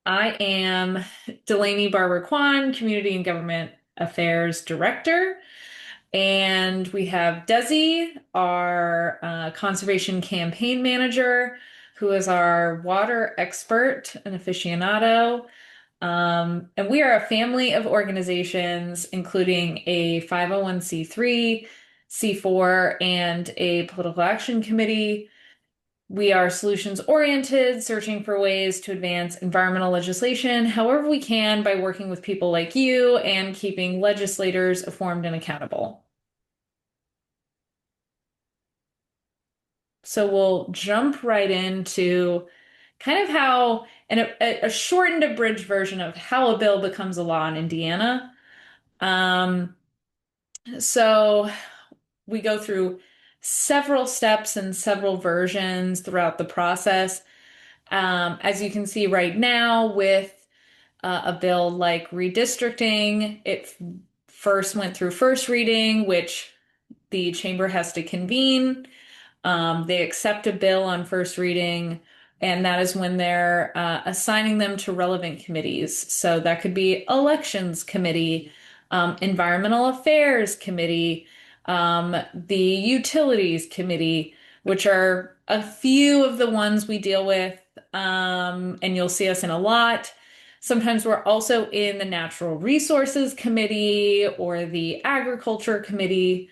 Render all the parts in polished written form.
I am Delaney Barber Kwan, Community and Government Affairs Director. And we have Desi, our Conservation Campaign Manager, who is our water expert and aficionado. And we are a family of organizations, including a 501(c)(3), C4, and a political action committee. We are solutions oriented, searching for ways to advance environmental legislation however we can by working with people like you and keeping legislators informed and accountable. So we'll jump right into kind of how, and a shortened, abridged version of how a bill becomes a law in Indiana. Um, so we go through several steps and several versions throughout the process. As you can see right now with a bill like redistricting, it first went through first reading, which the chamber has to convene. They accept a bill on first reading, and that is when they're assigning them to relevant committees. So that could be Elections Committee, Environmental Affairs Committee, the Utilities Committee, which are a few of the ones we deal with, and you'll see us in a lot. Sometimes we're also in the Natural Resources Committee or the Agriculture Committee.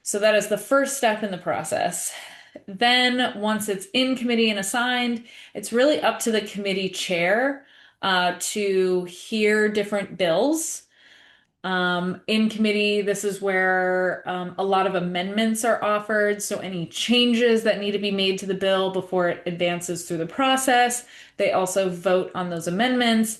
So that is the first step in the process. Then, once it's in committee and assigned, it's really up to the committee chair to hear different bills. In committee, this is where a lot of amendments are offered. So, any changes that need to be made to the bill before it advances through the process, they also vote on those amendments.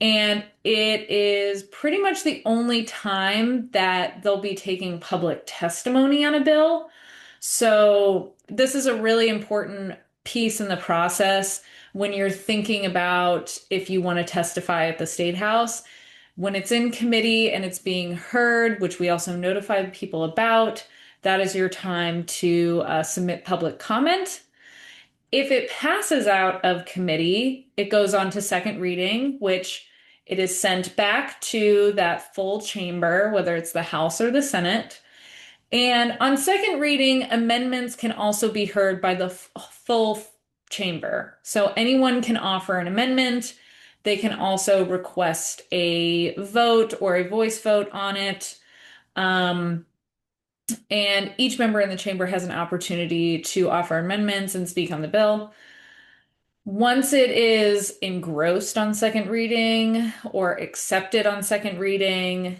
And it is pretty much the only time that they'll be taking public testimony on a bill. So, this is a really important piece in the process when you're thinking about if you want to testify at the State House. When it's in committee and it's being heard, which we also notify people about, that is your time to submit public comment. If it passes out of committee, it goes on to second reading, which it is sent back to that full chamber, whether it's the House or the Senate. And on second reading, amendments can also be heard by the full chamber. So anyone can offer an amendment. They can also request a vote or a voice vote on it. Um, and each member in the chamber has an opportunity to offer amendments and speak on the bill. Once it is engrossed on second reading or accepted on second reading,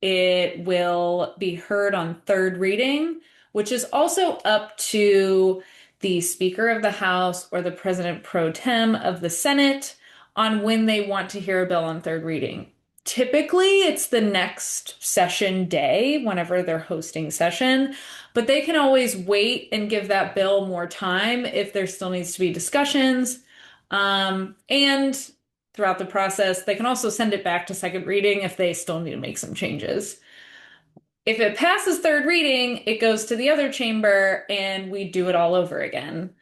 it will be heard on third reading, which is also up to the Speaker of the House or the President pro tem of the Senate on when they want to hear a bill on third reading. Typically, it's the next session day, whenever they're hosting session, but they can always wait and give that bill more time if there still needs to be discussions. And throughout the process, they can also send it back to second reading if they still need to make some changes. If it passes third reading, it goes to the other chamber and we do it all over again.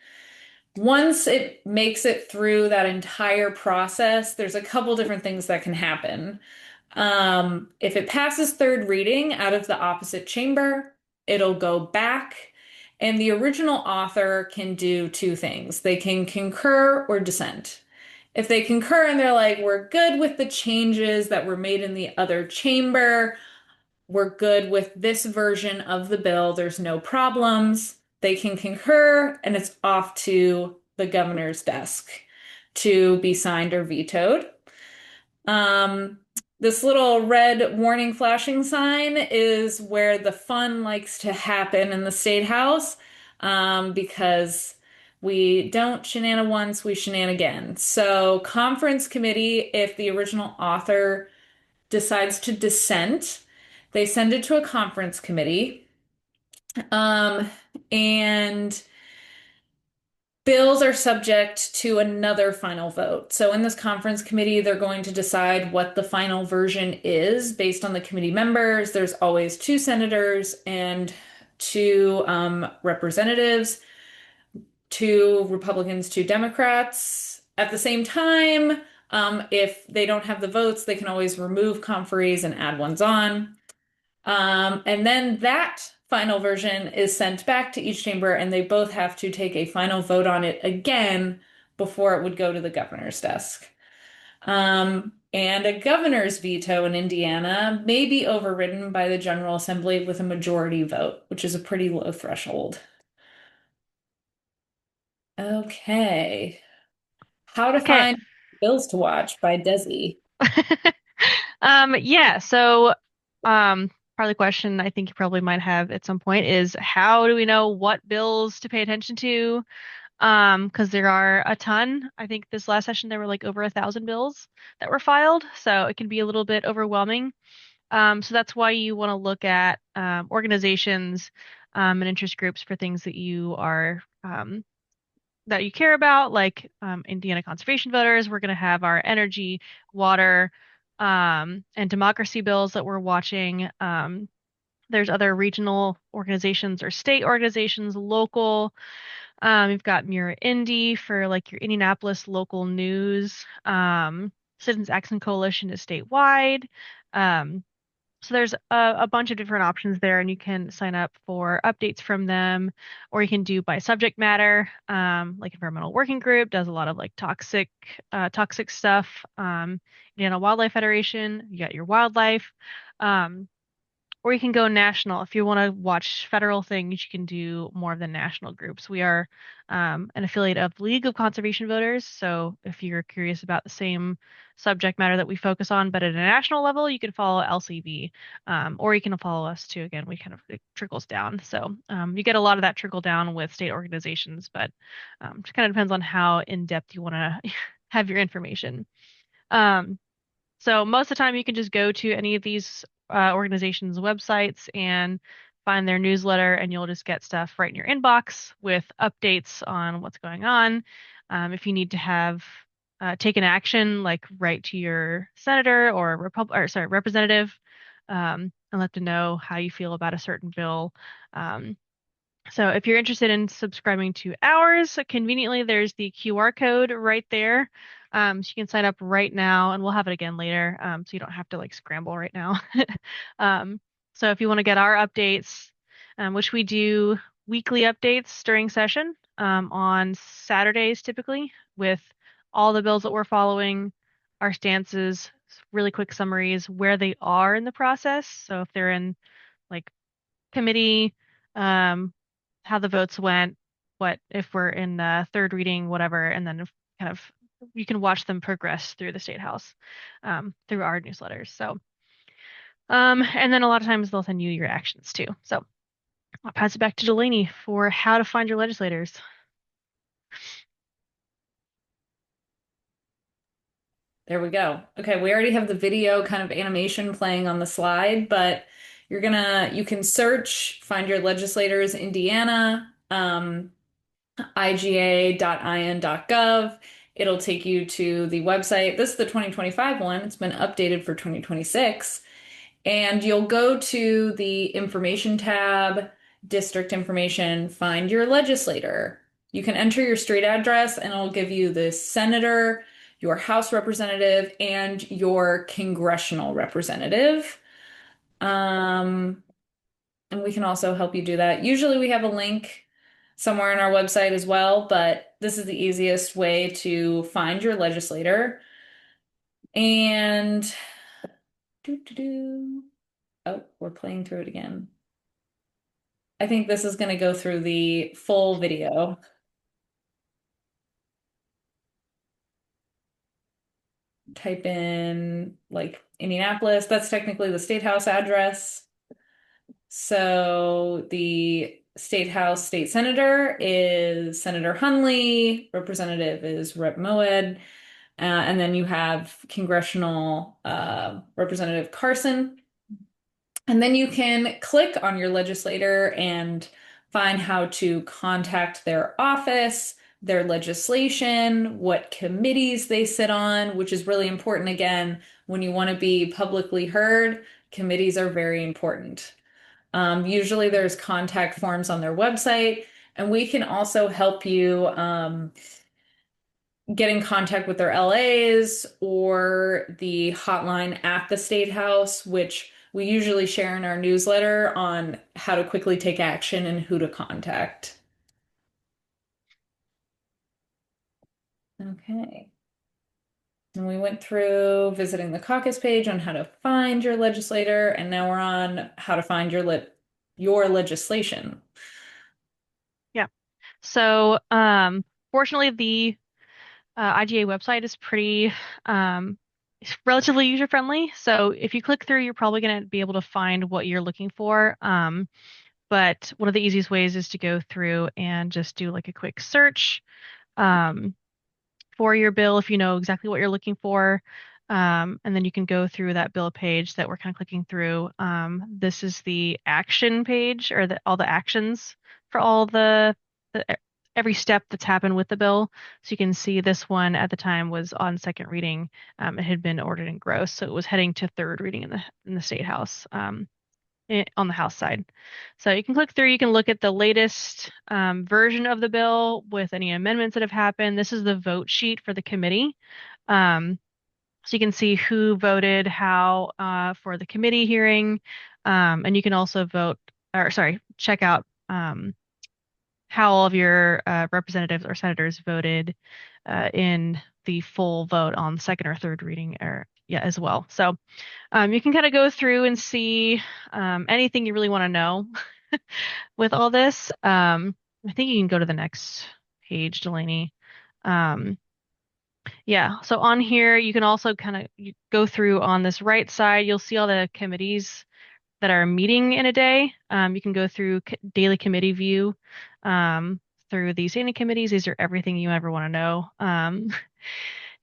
Once it makes it through that entire process, there's a couple different things that can happen. If it passes third reading out of the opposite chamber, it'll go back, and the original author can do two things. They can concur or dissent. If they concur and they're like, we're good with the changes that were made in the other chamber, we're good with this version of the bill, there's no problems, they can concur and it's off to the governor's desk to be signed or vetoed. Um, this little red warning flashing sign is where the fun likes to happen in the State House, because we don't shenana once, we shenana again. So, conference committee, if the original author decides to dissent, they send it to a conference committee. Um, and bills are subject to another final vote. So in this conference committee, they're going to decide what the final version is based on the committee members. There's always two senators and two representatives, two Republicans, two Democrats. At the same time, if they don't have the votes, they can always remove conferees and add ones on. And then that final version is sent back to each chamber, and they both have to take a final vote on it again before it would go to the governor's desk. And a governor's veto in Indiana may be overridden by the General Assembly with a majority vote, which is a pretty low threshold. Okay. How to Okay. find bills to watch by Desi. Yeah, so part of the question I think you probably might have at some point is how do we know what bills to pay attention to? Because there are a ton. I think this last session there were like over 1,000 bills that were filed, so it can be a little bit overwhelming. So that's why you want to look at organizations and interest groups for things that you are that you care about, like Indiana conservation voters. We're going to have our energy, water, and democracy bills that we're watching. There's other regional organizations or state organizations, local. You've got Mirror Indy for like your Indianapolis local news. Citizens Action Coalition is statewide. Um, so there's a bunch of different options there, and you can sign up for updates from them, or you can do by subject matter. Like Environmental Working Group does a lot of like toxic stuff. Indiana Wildlife Federation, you got your wildlife. Um, or you can go national. If you want to watch federal things, you can do more of the national groups. We are an affiliate of League of Conservation Voters. So if you're curious about the same subject matter that we focus on, but at a national level, you can follow LCV, or you can follow us too. Again, we kind of it trickles down. So you get a lot of that trickle down with state organizations, but it kind of depends on how in depth you want to have your information. Um, so most of the time you can just go to any of these organizations' websites and find their newsletter, and you'll just get stuff right in your inbox with updates on what's going on. If you need to have taken action, like write to your senator or representative, and let them know how you feel about a certain bill. Um, so if you're interested in subscribing to ours, conveniently there's the QR code right there. So you can sign up right now, and we'll have it again later. So you don't have to like scramble right now. Um, so if you want to get our updates, which we do weekly updates during session, on Saturdays typically, with all the bills that we're following, our stances, really quick summaries, where they are in the process. So if they're in like committee, um, how the votes went, what if we're in the third reading, whatever, and then kind of you can watch them progress through the State House through our newsletters. So, and then a lot of times they'll send you your actions too. So I'll pass it back to Delaney for how to find your legislators. There we go. Okay, we already have the video kind of animation playing on the slide, but you can search, find your legislators, Indiana, iga.in.gov. It'll take you to the website. This is the 2025 one. It's been updated for 2026. And you'll go to the information tab, district information, find your legislator. You can enter your street address and it'll give you the senator, your House representative, and your congressional representative. Um, and we can also help you do that. Usually we have a link somewhere on our website as well, but this is the easiest way to find your legislator. And oh, we're playing through it again. I think this is going to go through the full video. Type in like Indianapolis. That's technically the State House address. So the State House State Senator is Senator Hunley. Representative is Rep. Moed. And then you have Congressional Representative Carson. And then you can click on your legislator and find how to contact their office, their legislation, what committees they sit on, which is really important again when you want to be publicly heard. Committees are very important. Usually there's contact forms on their website, and we can also help you get in contact with their LAs or the hotline at the State House, which we usually share in our newsletter on how to quickly take action and who to contact. Okay. And we went through visiting the caucus page on how to find your legislator, and now we're on how to find your legislation. Yeah. So, fortunately, the IGA website is pretty it's relatively user friendly. So if you click through, you're probably going to be able to find what you're looking for. But one of the easiest ways is to go through and just do like a quick search um, for your bill if you know exactly what you're looking for. And then you can go through that bill page that we're kind of clicking through. This is the action page or all the actions for all the every step that's happened with the bill. So you can see this one at the time was on second reading. It had been ordered in gross, so it was heading to third reading in the State House. On the House side. So you can click through, you can look at the latest version of the bill with any amendments that have happened. This is the vote sheet for the committee. Um, so you can see who voted how for the committee hearing. And you can also check out how all of your representatives or senators voted in the full vote on second or third reading or yeah as well. So you can kind of go through and see anything you really want to know with all this. I think you can go to the next page, Delaney. Um, yeah, so on here, you can also kind of go through on this right side, you'll see all the committees that are meeting in a day. You can go through daily committee view um, through these standing committees. These are everything you ever want to know.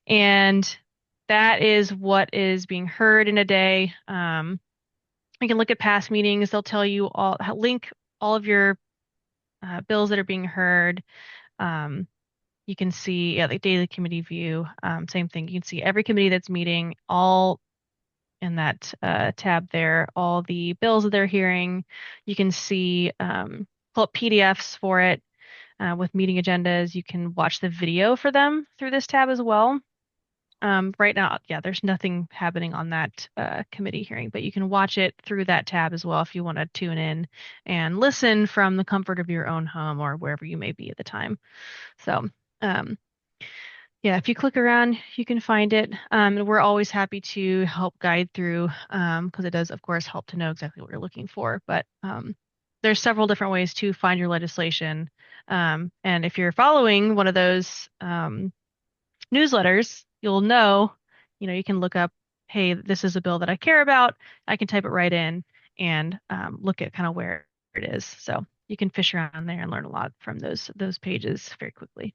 And that is what is being heard in a day. You can look at past meetings. They'll tell you link all of your bills that are being heard. Um, you can see, yeah, the daily committee view. Same thing. You can see every committee that's meeting, all in that tab there, all the bills that they're hearing. You can see pull up PDFs for it with meeting agendas. You can watch the video for them through this tab as well. Right now, yeah, there's nothing happening on that committee hearing, but you can watch it through that tab as well if you want to tune in and listen from the comfort of your own home or wherever you may be at the time. So, um, yeah, if you click around, you can find it. And we're always happy to help guide through because it does, of course, help to know exactly what you're looking for. But there's several different ways to find your legislation. And if you're following one of those newsletters, you'll know, you can look up, hey, this is a bill that I care about. I can type it right in and look at kind of where it is. So you can fish around there and learn a lot from those pages very quickly.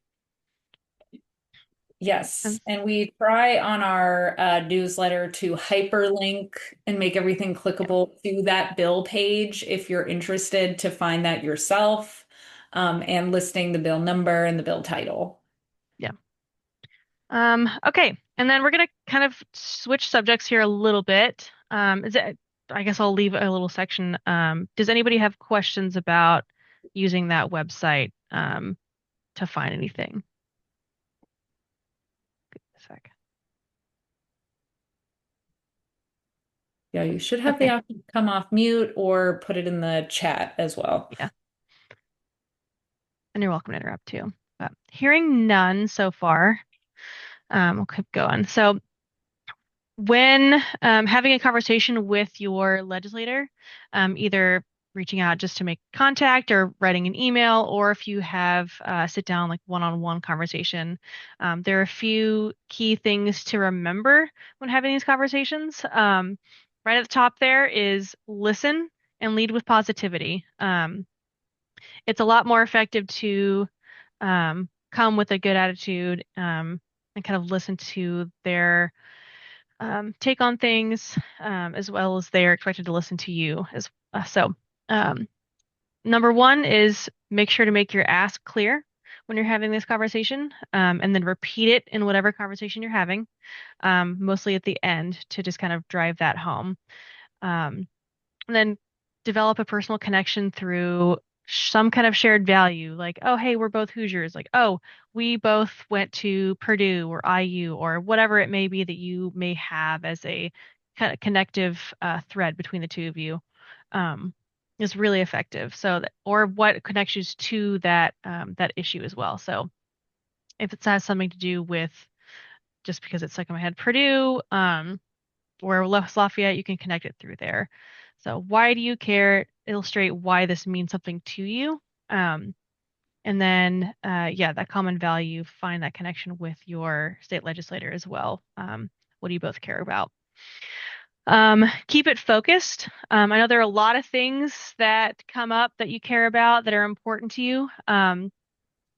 Yes, And and we try on our newsletter to hyperlink and make everything yeah, clickable to that bill page if you're interested to find that yourself, and listing the bill number and the bill title. yeah. Okay, and then we're gonna kind of switch subjects here a little bit. I guess I'll leave a little section. Does anybody have questions about using that website to find anything? A sec. Yeah, you should have the Okay, option to come off mute or put it in the chat as well. yeah, and you're welcome to interrupt too. But hearing none so far, we'll keep going. So when having a conversation with your legislator, either reaching out just to make contact or writing an email, or if you have sit down like one-on-one conversation, there are a few key things to remember when having these conversations. Right at the top there is listen and lead with positivity. It's a lot more effective to come with a good attitude and kind of listen to their take on things, as well as they're expected to listen to you as um, number one is make sure to make your ask clear when you're having this conversation, and then repeat it in whatever conversation you're having, mostly at the end to just kind of drive that home. And then develop a personal connection through some kind of shared value, like, oh, hey, we're both Hoosiers, like, oh, we both went to Purdue or IU or whatever it may be that you may have as a kind of connective thread between the two of you, um, is really effective. So, or what connects you to that issue as well. So, if it has something to do with just because it's stuck in my head, Purdue, or West Lafayette, you can connect it through there. So why do you care? Illustrate why this means something to you. Um, and then, yeah, that common value, find that connection with your state legislator as well. What do you both care about? Keep it focused. I know there are a lot of things that come up that you care about that are important to you.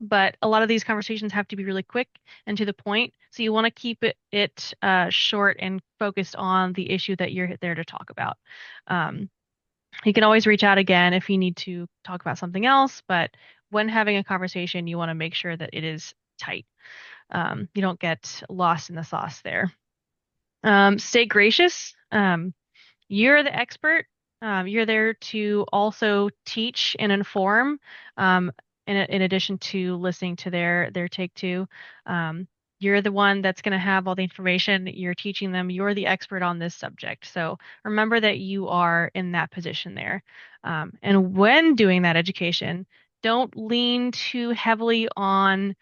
But a lot of these conversations have to be really quick and to the point. So you want to keep it short and focused on the issue that you're there to talk about. Um, you can always reach out again if you need to talk about something else, but when having a conversation, you want to make sure that it is tight. You don't get lost in the sauce there. Stay gracious. You're the expert. You're there to also teach and inform, in addition to listening to their take too. You're the one that's going to have all the information. You're teaching them. You're the expert on this subject. So remember that you are in that position there. And when doing that education, don't lean too heavily on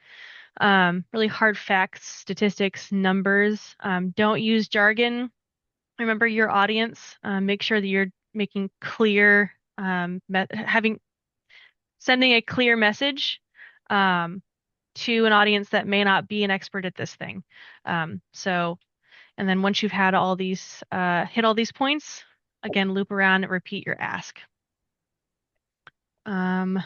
really hard facts, statistics, numbers. Don't use jargon. Remember your audience. Make sure that you're making clear, having sending a clear message um, to an audience that may not be an expert at this thing. So, and then once you've had all these, hit all these points, again, loop around and repeat your ask. Um,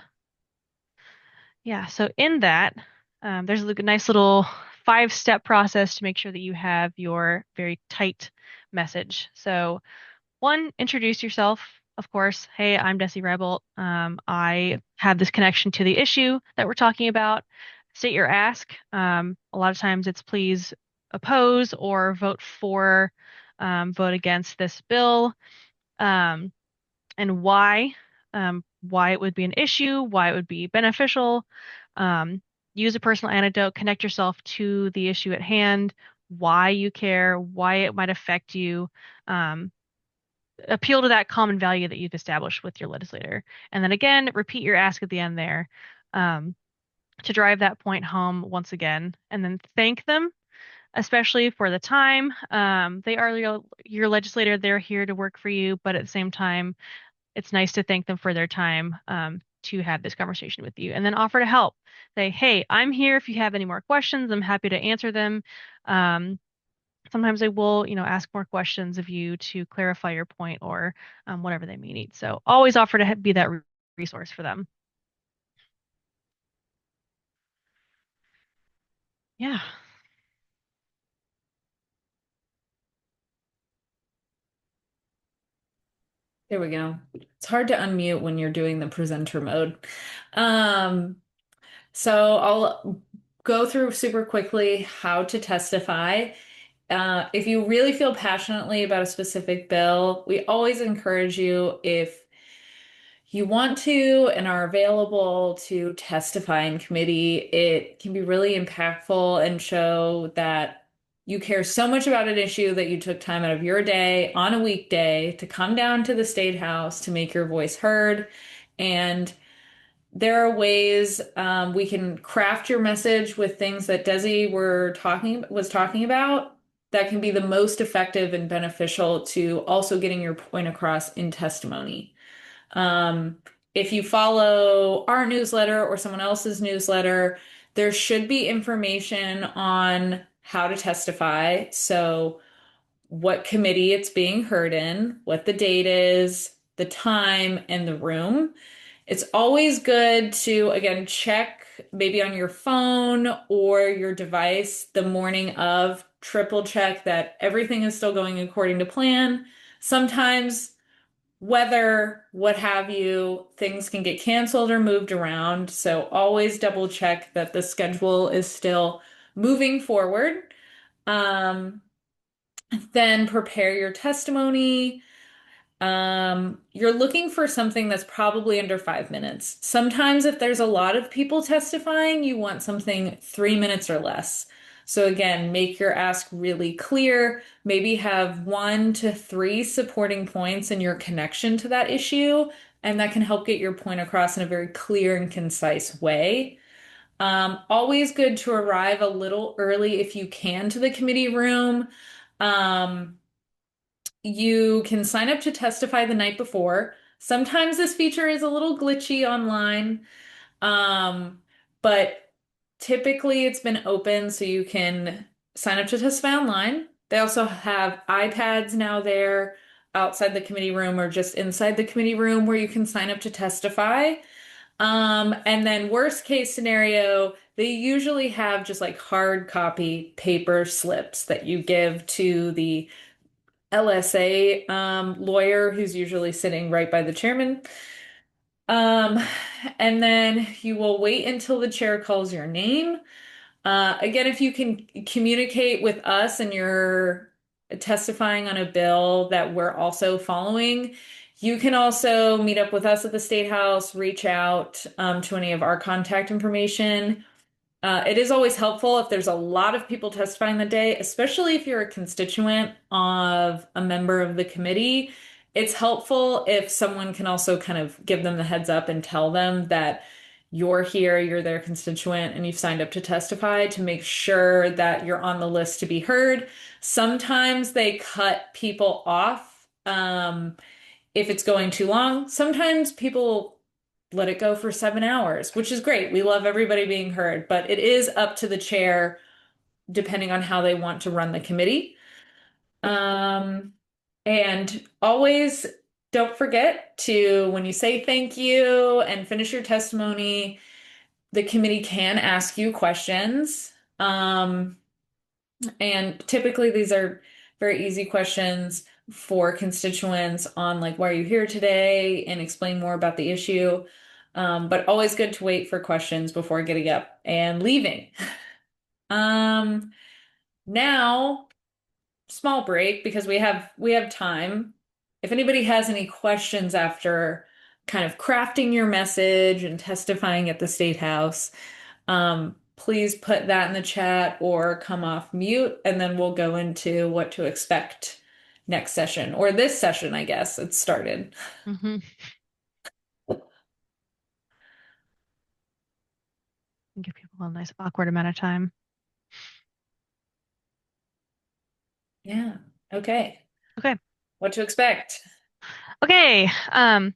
yeah, so in that, there's a nice little 5-step process to make sure that you have your very tight message. So, one, introduce yourself, of course. Hey, I'm Desi Rebel. I have this connection to the issue that we're talking about. State your ask. A lot of times it's please oppose or vote for, vote against this bill, um, and why it would be an issue, why it would be beneficial. Um, Use a personal anecdote, connect yourself to the issue at hand, why you care, why it might affect you. Um, Appeal to that common value that you've established with your legislator. And then again, repeat your ask at the end there, um, to drive that point home once again. And then thank them, especially for the time. They are your legislator. They're here to work for you. But at the same time, it's nice to thank them for their time, to have this conversation with you. And then offer to help. Say, hey, I'm here if you have any more questions. I'm happy to answer them. Sometimes they will, ask more questions of you to clarify your point or whatever they may need. So always offer to be that resource for them. Yeah. There we go. It's hard to unmute when you're doing the presenter mode. Um, so I'll go through super quickly how to testify. If you really feel passionately about a specific bill, we always encourage you, if you want to and are available, to testify in committee. It can be really impactful and show that you care so much about an issue that you took time out of your day on a weekday to come down to the State House to make your voice heard. And there are ways we can craft your message with things that Desi was talking about that can be the most effective and beneficial to also getting your point across in testimony. Um, if you follow our newsletter or someone else's newsletter, there should be information on how to testify. So, what committee it's being heard in, what the date is, the time, and the room. It's always good to, again, check maybe on your phone or your device the morning of, triple check that everything is still going according to plan. Sometimes weather, what have you, things can get canceled or moved around. So always double check that the schedule is still moving forward. Um, then prepare your testimony. You're looking for something that's probably under 5 minutes. Sometimes, if there's a lot of people testifying, you want something 3 minutes or less. So, again, make your ask really clear. Maybe have 1 to 3 supporting points in your connection to that issue, and that can help get your point across in a very clear and concise way. Always good to arrive a little early if you can to the committee room. Um, you can sign up to testify the night before. Sometimes this feature is a little glitchy online, but typically it's been open so you can sign up to testify online. They also have iPads now there outside the committee room or just inside the committee room where you can sign up to testify. And then worst case scenario, they usually have just like hard copy paper slips that you give to the LSA lawyer who's usually sitting right by the chairman. Um, and then you will wait until the chair calls your name. Again, if you can communicate with us and you're testifying on a bill that we're also following, you can also meet up with us at the State House, reach out to any of our contact information. It is always helpful if there's a lot of people testifying the day, especially if you're a constituent of a member of the committee. It's helpful if someone can also kind of give them the heads up and tell them that you're here, you're their constituent, and you've signed up to testify to make sure that you're on the list to be heard. Sometimes they cut people off if it's going too long. Sometimes people let it go for 7 hours, which is great. We love everybody being heard, but it is up to the chair depending on how they want to run the committee. Um, and always don't forget to, when you say thank you and finish your testimony, the committee can ask you questions. And typically these are very easy questions for constituents on like, why are you here today? And explain more about the issue. But always good to wait for questions before getting up and leaving. Um, Now, small break because we have time. If anybody has any questions after kind of crafting your message and testifying at the State House, please put that in the chat or come off mute, and then we'll go into what to expect next session or this session, I guess. It's started. Hmm. Give people a nice awkward amount of time. Yeah. Okay. Okay. What to expect? Okay.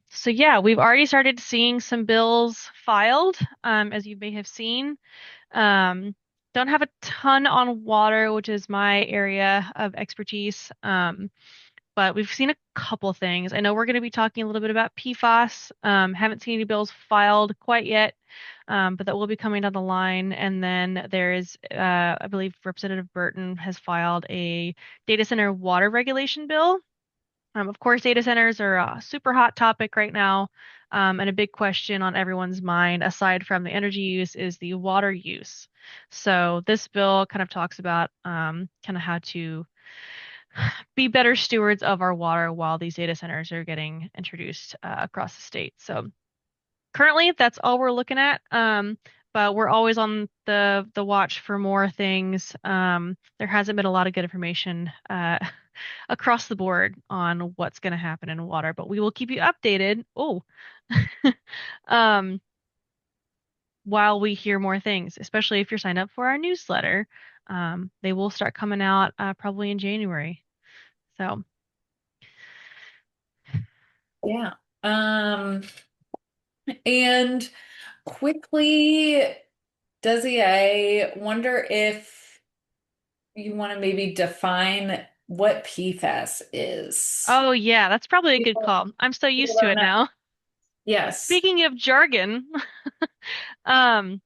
So yeah, we've already started seeing some bills filed, as you may have seen. Um, don't have a ton on water, which is my area of expertise. But we've seen a couple things. I know we're going to be talking a little bit about PFAS. Haven't seen any bills filed quite yet, but that will be coming down the line. And then there is, I believe Representative Burton has filed a data center water regulation bill. Of course, data centers are a super hot topic right now. And a big question on everyone's mind, aside from the energy use, is the water use. So this bill kind of talks about kind of how to be better stewards of our water while these data centers are getting introduced across the state. So currently, that's all we're looking at. But we're always on the watch for more things. There hasn't been a lot of good information across the board on what's going to happen in water, but we will keep you updated. Oh, um, while we hear more things, especially if you're signed up for our newsletter. They will start coming out probably in January. So, Yeah. And quickly, Desi, I wonder if you want to maybe define what PFAS is. oh yeah, that's probably a good People, call. I'm so people used to don't it know. now. Yes. Speaking of jargon, um,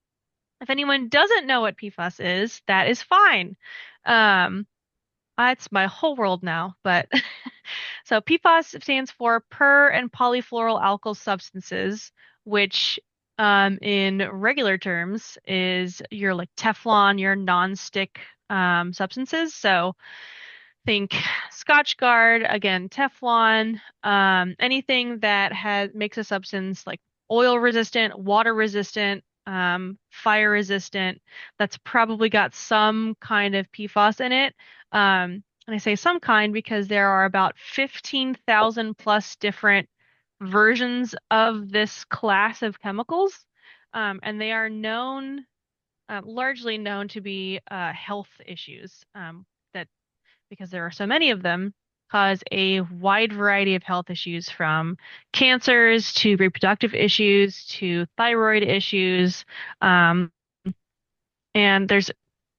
if anyone doesn't know what PFAS is, that is fine. Um, it's my whole world now, but so PFAS stands for per and polyfluoroalkyl substances, which in regular terms is your like Teflon, your non-stick substances. So think Scotch Guard, again, Teflon, anything that has makes a substance like oil resistant, water resistant, fire resistant, that's probably got some kind of PFAS in it. And I say some kind because there are about 15,000 plus different versions of this class of chemicals. And they are largely known to be health issues. That because there are so many of them, cause a wide variety of health issues from cancers to reproductive issues to thyroid issues. Um, and there's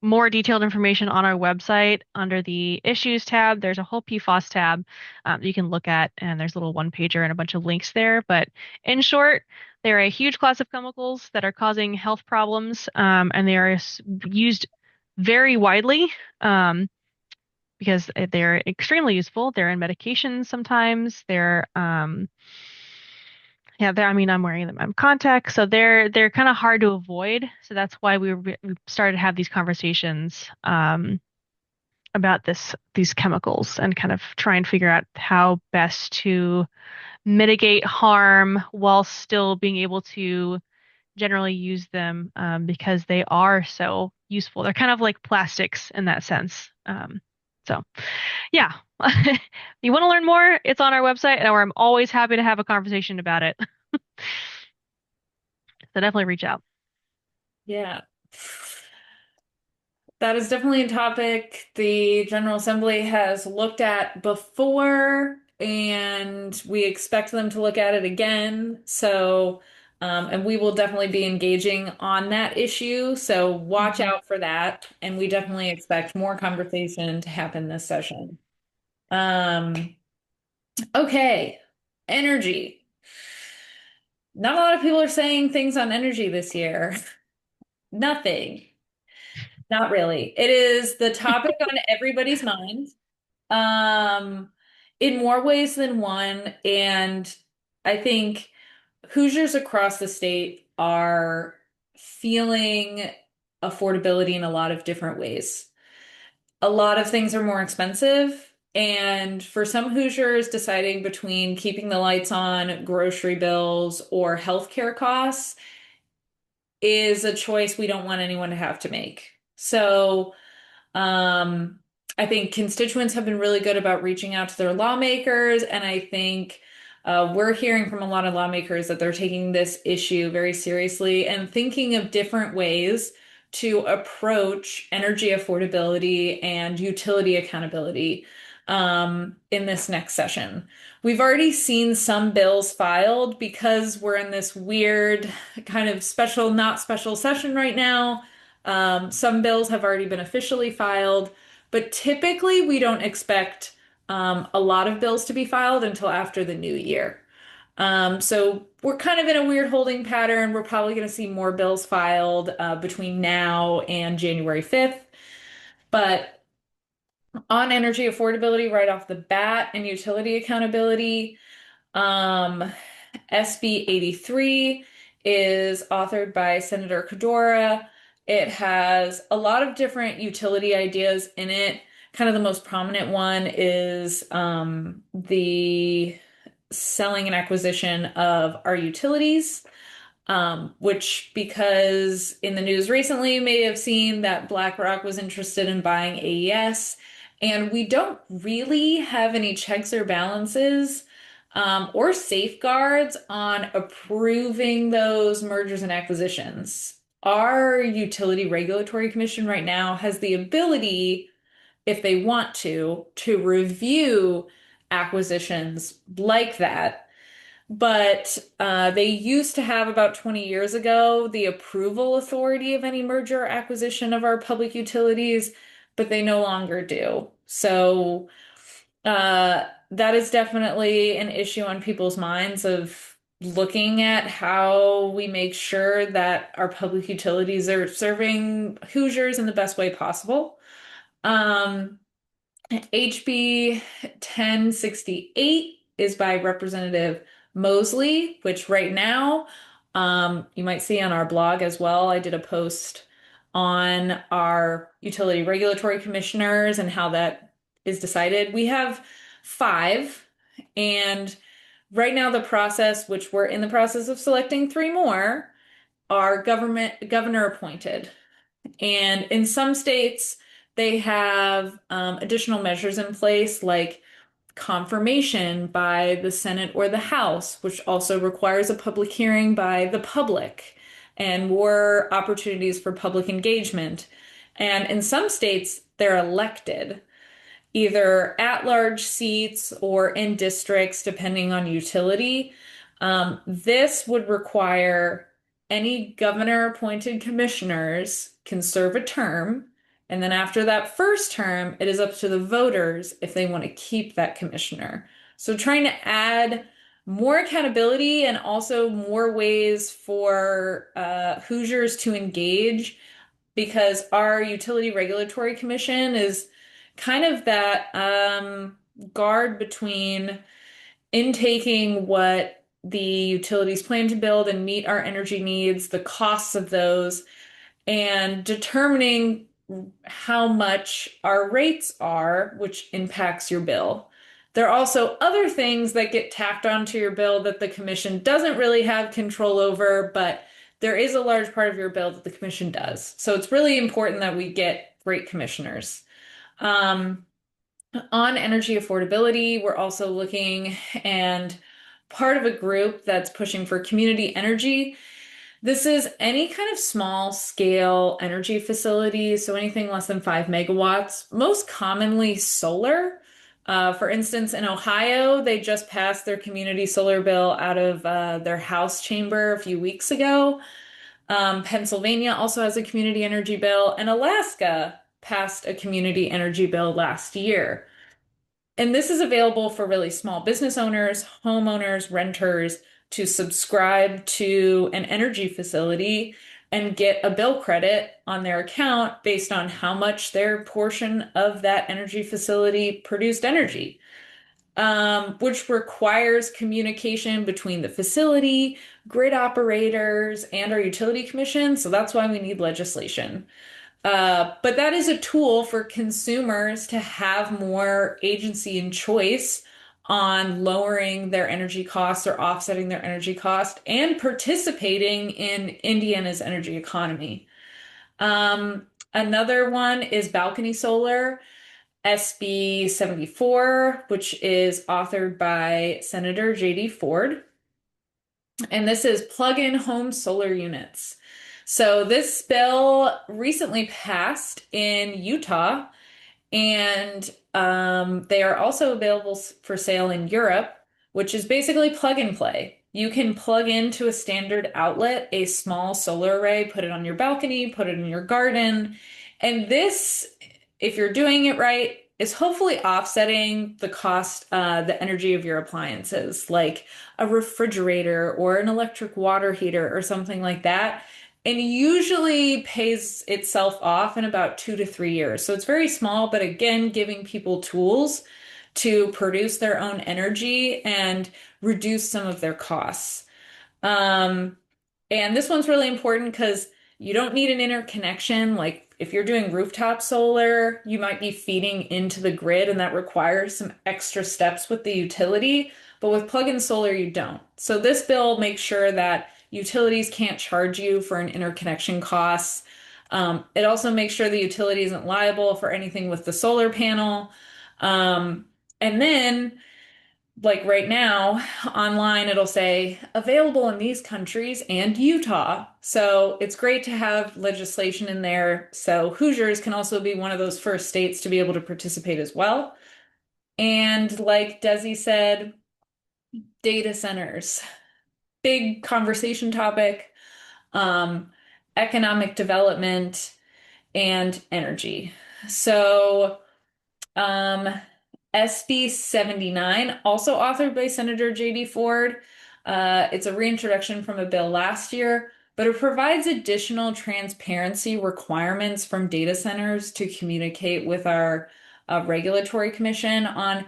more detailed information on our website under the issues tab. There's a whole PFAS tab you can look at, and there's a little one pager and a bunch of links there. But in short, they're a huge class of chemicals that are causing health problems, and they are used very widely. Because they're extremely useful. They're in medications sometimes. Yeah, I mean, I'm wearing them. I'm contacts, so they're kind of hard to avoid. So that's why we started to have these conversations about these chemicals and kind of try and figure out how best to mitigate harm while still being able to generally use them because they are so useful. They're kind of like plastics in that sense. So. Yeah. You want to learn more? It's on our website, and I'm always happy to have a conversation about it. So definitely reach out. Yeah. That is definitely a topic the General Assembly has looked at before, and we expect them to look at it again. So, and we will definitely be engaging on that issue. So watch Hmm. out for that. And we definitely expect more conversation to happen this session. Um, okay, energy. Not a lot of people are saying things on energy this year. Nothing. Not really. It is the topic on everybody's mind, um, in more ways than one. And I think Hoosiers across the state are feeling affordability in a lot of different ways. A lot of things are more expensive. And for some Hoosiers, deciding between keeping the lights on, grocery bills, or healthcare costs is a choice we don't want anyone to have to make. So, um, I think constituents have been really good about reaching out to their lawmakers, and I think we're hearing from a lot of lawmakers that they're taking this issue very seriously and thinking of different ways to approach energy affordability and utility accountability in this next session. We've already seen some bills filed because we're in this weird kind of special, not special session right now. Some bills have already been officially filed, but typically we don't expect a lot of bills to be filed until after the new year. So we're kind of in a weird holding pattern. We're probably going to see more bills filed between now and January 5th. But on energy affordability right off the bat and utility accountability, um, SB 83 is authored by Senator Cadora. It has a lot of different utility ideas in it. Kind of the most prominent one is the selling and acquisition of our utilities, which, because in the news recently, you may have seen that BlackRock was interested in buying AES, and we don't really have any checks or balances or safeguards on approving those mergers and acquisitions. Our Utility Regulatory Commission right now has the ability, if they want to review acquisitions like that. But they used to have about 20 years ago the approval authority of any merger or acquisition of our public utilities, but they no longer do. So that is definitely an issue on people's minds of looking at how we make sure that our public utilities are serving Hoosiers in the best way possible. Um, HB 1068 is by Representative Mosley, which right now, you might see on our blog as well. I did a post on our utility regulatory commissioners and how that is decided. We have five, and right now the process, which we're in the process of selecting three more, are governor appointed. And in some states, they have additional measures in place, like confirmation by the Senate or the House, which also requires a public hearing by the public and more opportunities for public engagement. And in some states, they're elected either at-large seats or in districts, depending on utility. This would require any governor-appointed commissioners can serve a term, and then after that first term, it is up to the voters if they want to keep that commissioner. So trying to add more accountability and also more ways for Hoosiers to engage because our Utility Regulatory Commission is kind of that guard between intaking what the utilities plan to build and meet our energy needs, the costs of those, and determining how much our rates are, which impacts your bill. There are also other things that get tacked onto your bill that the commission doesn't really have control over, but there is a large part of your bill that the commission does. So it's really important that we get great commissioners. Um, on energy affordability, we're also looking and part of a group that's pushing for community energy. This is any kind of small scale energy facility, so anything less than 5 megawatts, most commonly solar. For instance, in Ohio, they just passed their community solar bill out of their House chamber a few weeks ago. Pennsylvania also has a community energy bill, and Alaska passed a community energy bill last year. And this is available for really small business owners, homeowners, renters to subscribe to an energy facility and get a bill credit on their account based on how much their portion of that energy facility produced energy, which requires communication between the facility, grid operators, and our utility commission. So that's why we need legislation. But that is a tool for consumers to have more agency and choice on lowering their energy costs or offsetting their energy cost and participating in Indiana's energy economy. Another one is balcony solar, SB 74, which is authored by Senator J.D. Ford. And this is plug-in home solar units. So this bill recently passed in Utah, and they are also available for sale in Europe, which is basically plug and play. You can plug into a standard outlet, a small solar array, put it on your balcony, put it in your garden. And this, if you're doing it right, is hopefully offsetting the cost, the energy of your appliances, like a refrigerator or an electric water heater or something like that, and usually pays itself off in about 2 to 3 years. So it's very small, but again, giving people tools to produce their own energy and reduce some of their costs. Um, and this one's really important because you don't need an interconnection. Like if you're doing rooftop solar, you might be feeding into the grid, and that requires some extra steps with the utility. But with plug-in solar, you don't. So this bill makes sure that utilities can't charge you for an interconnection cost. It also makes sure the utility isn't liable for anything with the solar panel. And then like right now, online it'll say available in these countries and Utah. So it's great to have legislation in there. So Hoosiers can also be one of those first states to be able to participate as well. And like Desi said, data centers, big conversation topic, um, economic development and energy. So, um, SB 79, also authored by Senator J.D. Ford. It's a reintroduction from a bill last year, but it provides additional transparency requirements from data centers to communicate with our regulatory commission on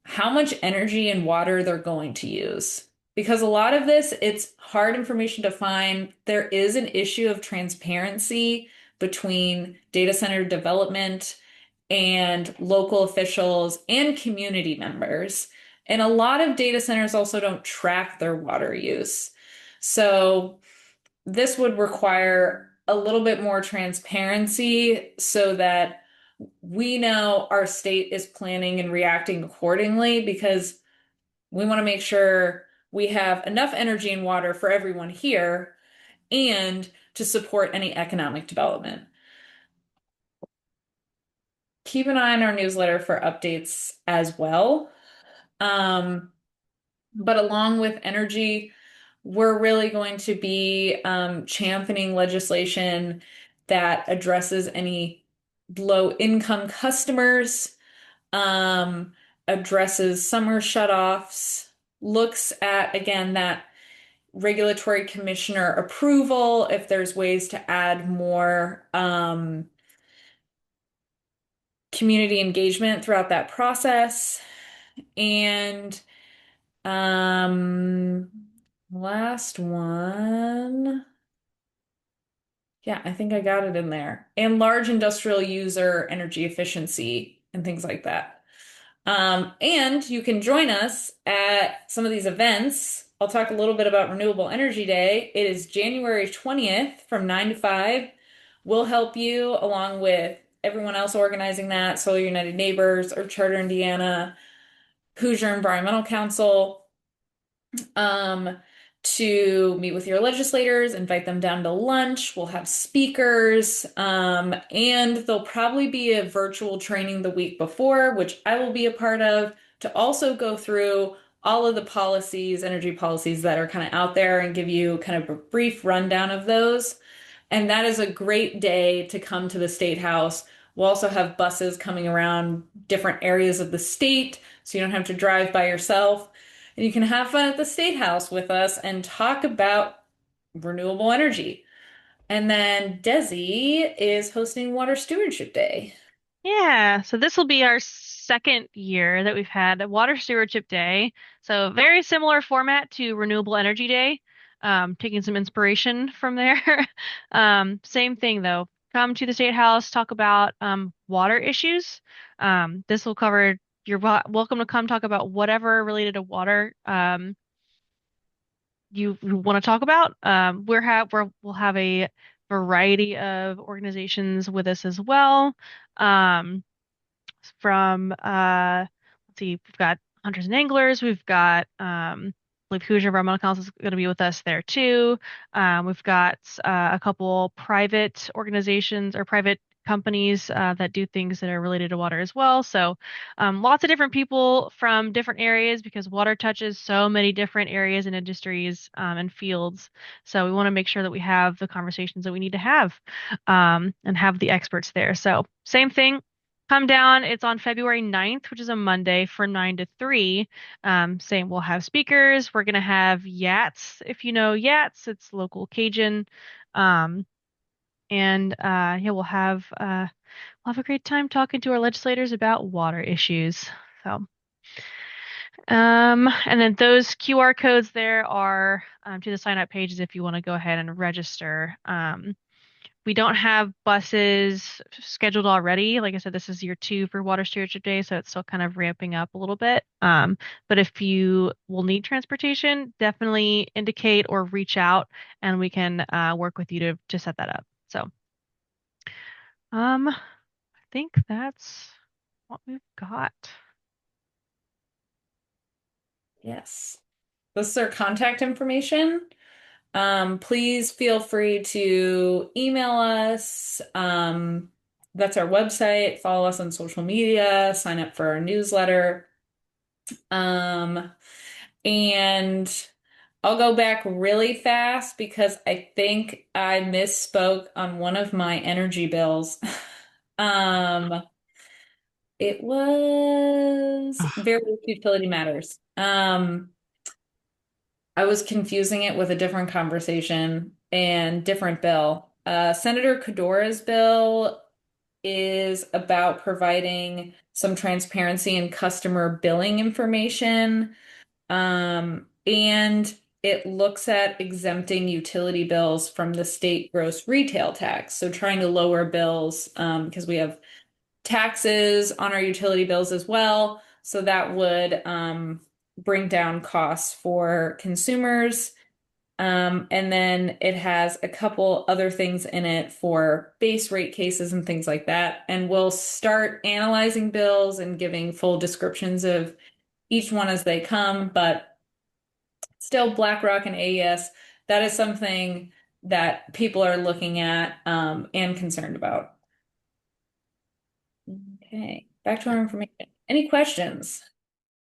how much energy and water they're going to use. Because a lot of this, it's hard information to find. There is an issue of transparency between data center development and local officials and community members. And a lot of data centers also don't track their water use. So this would require a little bit more transparency so that we know our state is planning and reacting accordingly because we want to make sure we have enough energy and water for everyone here and to support any economic development. Keep an eye on our newsletter for updates as well. Um, but along with energy, we're really going to be championing legislation that addresses any low income customers, um, addresses summer shutoffs, looks at, again, that regulatory commissioner approval, if there's ways to add more community engagement throughout that process. And um, last one. Yeah, I think I got it in there. And large industrial user energy efficiency and things like that. And you can join us at some of these events. I'll talk a little bit about Renewable Energy Day. It is January 20th from 9 to 5. We'll help you along with everyone else organizing that, Solar United Neighbors or Charter Indiana, Hoosier Environmental Council, um, to meet with your legislators, invite them down to lunch. We'll have speakers, and there'll probably be a virtual training the week before, which I will be a part of, to also go through all of the policies, energy policies that are kind of out there and give you kind of a brief rundown of those. And that is a great day to come to the State House. We'll also have buses coming around different areas of the state, so you don't have to drive by yourself. And you can have fun at the State House with us and talk about renewable energy. And then Desi is hosting Water Stewardship Day. Yeah, so this will be our second year that we've had a Water Stewardship Day. So very similar format to Renewable Energy Day, taking some inspiration from there. Same thing though. Come to the State House, talk about water issues. This will cover, you're welcome to come talk about whatever related to water you want to talk about. We'll have a variety of organizations with us as well. Um, from let's see, we've got hunters and anglers, we've got I believe Hoosier Environmental Council is going to be with us there too. We've got a couple private organizations or private companies that do things that are related to water as well. So lots of different people from different areas because water touches so many different areas and industries and fields. So we want to make sure that we have the conversations that we need to have and have the experts there. So same thing. Come down. It's on February 9th, which is a Monday for 9 to 3. Saying we'll have speakers. We're going to have Yats. If you know Yats, it's local Cajun. Um, and yeah, we'll have a great time talking to our legislators about water issues. So, and then those QR codes there are to the sign up pages if you want to go ahead and register. We don't have buses scheduled already. Like I said, this is year 2 for Water Stewardship Day, so it's still kind of ramping up a little bit. But if you will need transportation, definitely indicate or reach out, and we can work with you to set that up. So, I think that's what we've got. Yes. This is our contact information. Please feel free to email us. That's our website. Follow us on social media, sign up for our newsletter. Um, and I'll go back really fast because I think I misspoke on one of my energy bills. Um, it was various utility matters. I was confusing it with a different conversation and different bill. Senator Kodora's bill is about providing some transparency in customer billing information. And it looks at exempting utility bills from the state gross retail tax. So trying to lower bills, because we have taxes on our utility bills as well. So that would bring down costs for consumers. And then it has a couple other things in it for base rate cases and things like that. And we'll start analyzing bills and giving full descriptions of each one as they come. But still, BlackRock and AES, that is something that people are looking at and concerned about. Okay, back to our information. Any questions?